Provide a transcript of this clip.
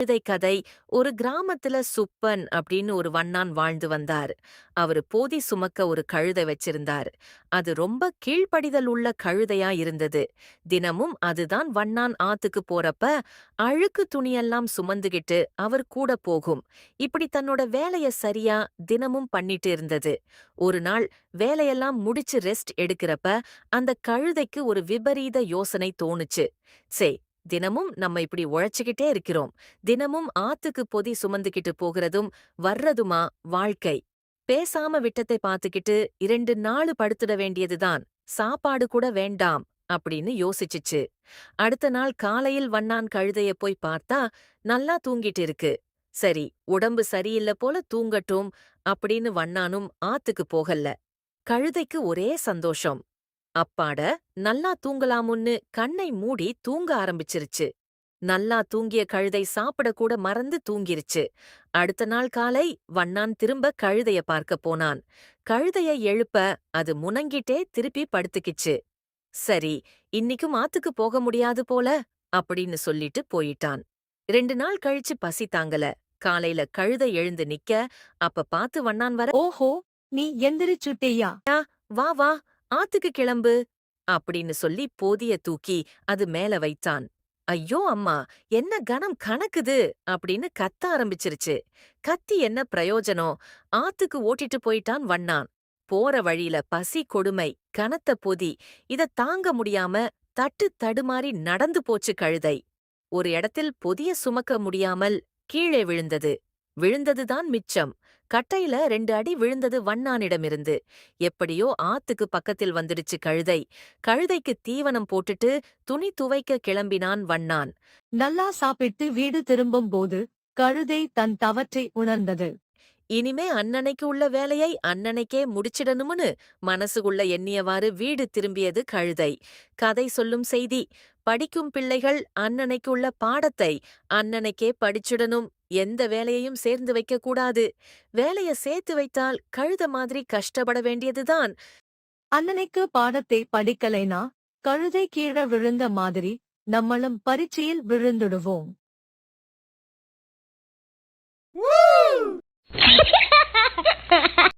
கழுதை கதை. ஒரு கிராமத்துல சுப்பன் அப்படின்னு ஒரு வண்ணான் வாழ்ந்து வந்தார். அவரு போதி சுமக்க ஒரு கழுதை வச்சிருந்தார். அது ரொம்ப கீழ்ப்படிதல் உள்ள கழுதையா இருந்தது. தினமும் அதுதான் வண்ணான் ஆத்துக்கு போறப்ப அழுக்கு துணியெல்லாம் சுமந்துகிட்டு அவர் கூட போகும். இப்படி தன்னோட வேலைய சரியா தினமும் பண்ணிட்டு இருந்தது. ஒரு நாள் வேலையெல்லாம் முடிச்சு ரெஸ்ட் எடுக்கிறப்ப அந்த கழுதைக்கு ஒரு விபரீத யோசனை தோணுச்சு. சே, தினமும் நம்ம இப்படி உழைச்சுக்கிட்டே இருக்கிறோம். தினமும் ஆத்துக்கு பொதி சுமந்துகிட்டு போகிறதும் வர்றதுமா வாழ்க்கை. பேசாம விட்டத்தை பார்த்துக்கிட்டு 2 நாள் படுத்துட வேண்டியதுதான். சாப்பாடு கூட வேண்டாம் அப்படின்னு யோசிச்சுச்சு. அடுத்த நாள் காலையில் வண்ணான் கழுதைய போய் பார்த்தா நல்லா தூங்கிட்டு இருக்கு. சரி, உடம்பு சரியில்லை போல தூங்கட்டும் அப்படின்னு வண்ணானும் ஆத்துக்கு போகல. கழுதைக்கு ஒரே சந்தோஷம். அப்பாட, நல்லா தூங்கலாமுன்னு கண்ணை மூடி தூங்க ஆரம்பிச்சிருச்சு. நல்லா தூங்கிய கழுதை சாப்பிடக்கூட மறந்து தூங்கிருச்சு. அடுத்த நாள் காலை வண்ணான் திரும்ப கழுதைய பார்க்க போனான். கழுதைய எழுப்ப அது முனங்கிட்டே திருப்பி படுத்துக்கிச்சு. சரி, இன்னிக்கும் ஆத்துக்கு போக முடியாது போல அப்படின்னு சொல்லிட்டு போயிட்டான். 2 நாள் கழிச்சு பசி தாங்கல. காலையில கழுதை எழுந்து நிக்க, அப்ப பார்த்து வண்ணான் வர, ஓஹோ, நீ எந்திரிச்சுட்டேயா? வா வா, ஆத்துக்கு கிளம்பு அப்படின்னு சொல்லி போதிய தூக்கி அது மேல வைத்தான். ஐயோ அம்மா, என்ன கனம் கணக்குது அப்படின்னு கத்த ஆரம்பிச்சிருச்சு. கத்தி என்ன பிரயோஜனம்? ஆத்துக்கு ஓட்டிட்டு போயிட்டான் வண்ணான். போற வழியில பசி கொடுமை, கனத்த பொதி, இத தாங்க முடியாம தட்டு தடுமாறி நடந்து போச்சு கழுதை. ஒரு இடத்தில் பொதிய சுமக்க முடியாமல் கீழே விழுந்தது. விழுந்ததுதான் மிச்சம். கட்டையில 2 அடி விழுந்தது வண்ணானிடமிருந்து. எப்படியோ ஆத்துக்கு பக்கத்தில் வந்துடுச்சு கழுதை. கழுதைக்கு தீவனம் போட்டுட்டு துணி துவைக்க கிளம்பினான் வண்ணான். நல்லா சாப்பிட்டு வீடு திரும்பும் போது கழுதை தன் தவற்றை உணர்ந்தது. இனிமே அன்னன்னைக்கு உள்ள வேலையை அன்னன்னைக்கே முடிச்சிடணும்னு மனசுக்குள்ள எண்ணியவாறு வீடு திரும்பியது கழுதை. கதை சொல்லும் செய்தி: படிக்கும் பிள்ளைகள் அன்னன்னைக்கு உள்ள பாடத்தை அன்னன்னைக்கே படிச்சிடணும். எந்த வேலையையும் சேர்ந்து வைக்க கூடாது. வேலைய சேர்த்து வைத்தால் கழுத மாதிரி கஷ்டப்பட வேண்டியதுதான். அன்னனைக்கு பாடத்தை படிக்கலைனா கழுதை கீழ விழுந்த மாதிரி நம்மளும் பரீட்சையில் விழுந்துடுவோம்.